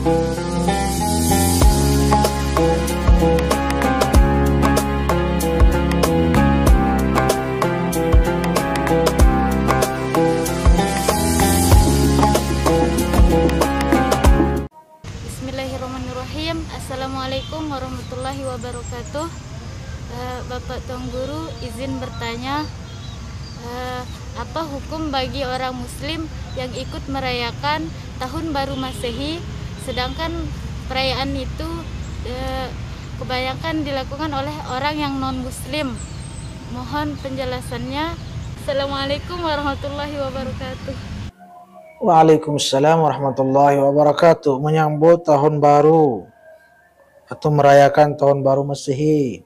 Bismillahirrahmanirrahim. Assalamualaikum warahmatullahi wabarakatuh. Bapak Tuan Guru, izin bertanya, apa hukum bagi orang Muslim yang ikut merayakan Tahun Baru Masehi, sedangkan perayaan itu kebanyakan dilakukan oleh orang yang non-Muslim? Mohon penjelasannya. Assalamualaikum warahmatullahi wabarakatuh. Waalaikumsalam warahmatullahi wabarakatuh. Menyambut tahun baru atau merayakan tahun baru Masehi.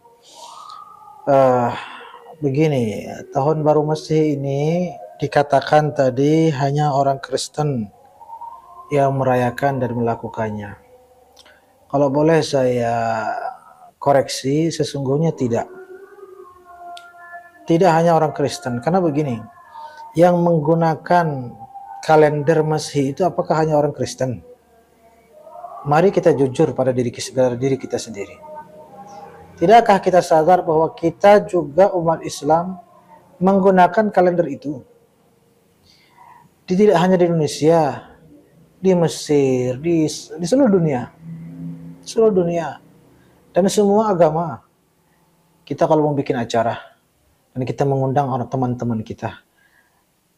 Begini, tahun baru Masehi ini dikatakan tadi hanya orang Kristen yang merayakan dan melakukannya. Kalau boleh saya koreksi, sesungguhnya tidak. Tidak hanya orang Kristen, karena begini, yang menggunakan kalender Masehi itu apakah hanya orang Kristen? Mari kita jujur pada diri kita sendiri. Tidakkah kita sadar bahwa kita juga umat Islam menggunakan kalender itu? Tidak hanya di Indonesia, di Mesir, di seluruh dunia, dan semua agama. Kita kalau mau bikin acara dan kita mengundang orang teman-teman kita,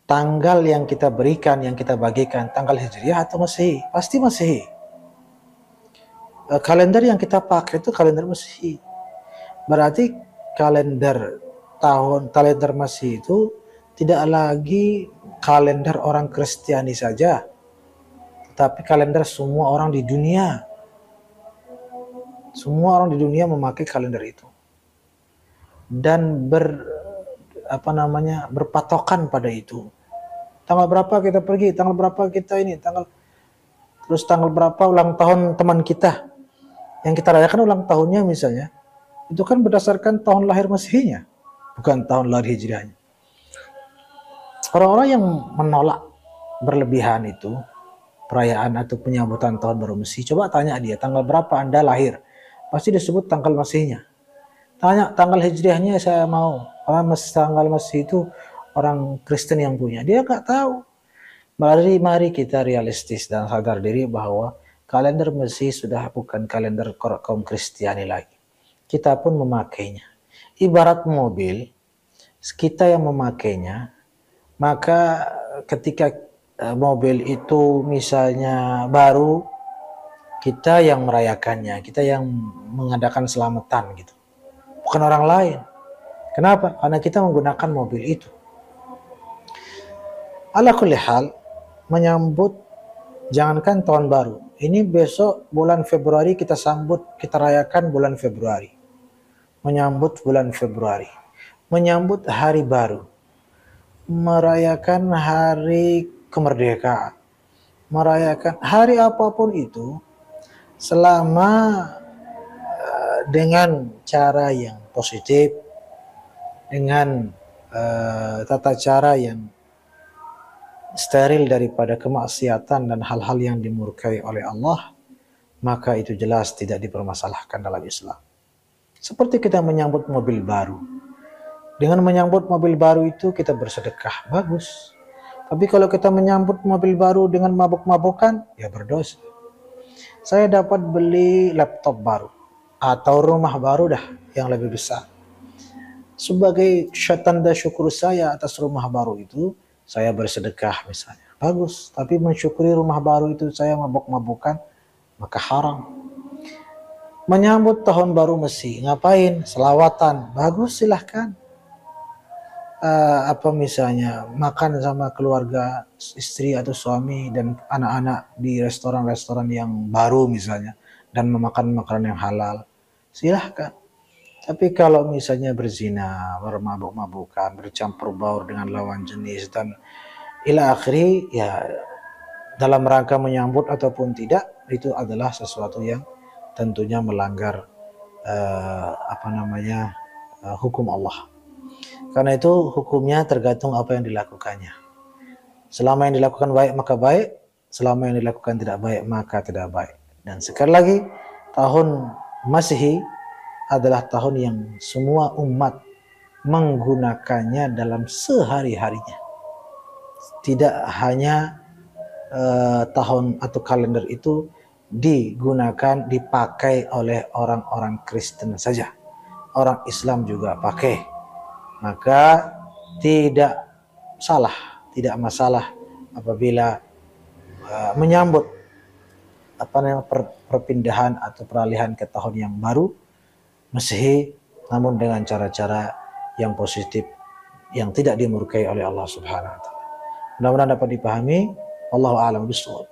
tanggal yang kita berikan, yang kita bagikan, tanggal Hijriah atau Masehi? Pasti Masehi. Kalender yang kita pakai itu kalender Masehi. Berarti kalender Masehi itu tidak lagi kalender orang Kristiani saja, tapi kalender semua orang di dunia. Semua orang di dunia memakai kalender itu dan berpatokan pada itu. Tanggal berapa kita pergi, tanggal berapa kita ini, terus tanggal berapa ulang tahun teman kita yang kita rayakan ulang tahunnya misalnya, itu kan berdasarkan tahun lahir Masehinya, bukan tahun lahir Hijriahnya. Orang-orang yang menolak berlebihan itu perayaan atau penyambutan tahun baru Masehi, coba tanya dia, tanggal berapa Anda lahir? Pasti disebut tanggal Masehinya. Tanya tanggal Hijriahnya, saya mau, karena tanggal Masehi itu orang Kristen yang punya. Dia nggak tahu. Mari kita realistis dan sadar diri bahwa kalender Masehi sudah bukan kalender kaum Kristiani lagi. Kita pun memakainya. Ibarat mobil, kita yang memakainya, maka ketika mobil itu misalnya baru, kita yang merayakannya, kita yang mengadakan selamatan gitu. Bukan orang lain. Kenapa? Karena kita menggunakan mobil itu. Ala kulli hal, menyambut jangankan tahun baru. Ini besok bulan Februari kita sambut, kita rayakan bulan Februari. Menyambut bulan Februari. Menyambut hari baru. Merayakan hari kemerdekaan. Merayakan hari apapun itu selama dengan cara yang positif, dengan tata cara yang steril daripada kemaksiatan dan hal-hal yang dimurkai oleh Allah, maka itu jelas tidak dipermasalahkan dalam Islam. Seperti kita menyambut mobil baru. Dengan menyambut mobil baru itu kita bersedekah, bagus. Tapi kalau kita menyambut mobil baru dengan mabuk-mabukan, ya berdosa. Saya dapat beli laptop baru atau rumah baru dah yang lebih besar. Sebagai tanda syukur saya atas rumah baru itu, saya bersedekah misalnya. Bagus, tapi mensyukuri rumah baru itu saya mabuk-mabukan, maka haram. Menyambut tahun baru Masehi, ngapain? Selawatan, bagus, silahkan. Misalnya makan sama keluarga, istri atau suami dan anak-anak di restoran-restoran yang baru misalnya, dan memakan makanan yang halal, silahkan. Tapi kalau misalnya berzina, bermabuk-mabukan, bercampur baur dengan lawan jenis dan ila akhiri, ya dalam rangka menyambut ataupun tidak, itu adalah sesuatu yang tentunya melanggar hukum Allah. Karena itu hukumnya tergantung apa yang dilakukannya. Selama yang dilakukan baik maka baik, selama yang dilakukan tidak baik maka tidak baik. Dan sekali lagi, tahun Masehi adalah tahun yang semua umat menggunakannya dalam sehari-harinya. Tidak hanya tahun atau kalender itu digunakan, dipakai oleh orang-orang Kristen saja. Orang Islam juga pakai. Maka tidak salah, tidak masalah apabila menyambut perpindahan atau peralihan ke tahun yang baru Masehi, namun dengan cara-cara yang positif yang tidak dimurkai oleh Allah Subhanahu wa taala. Mudah-mudahan dapat dipahami. Wallahu a'lam bishawab.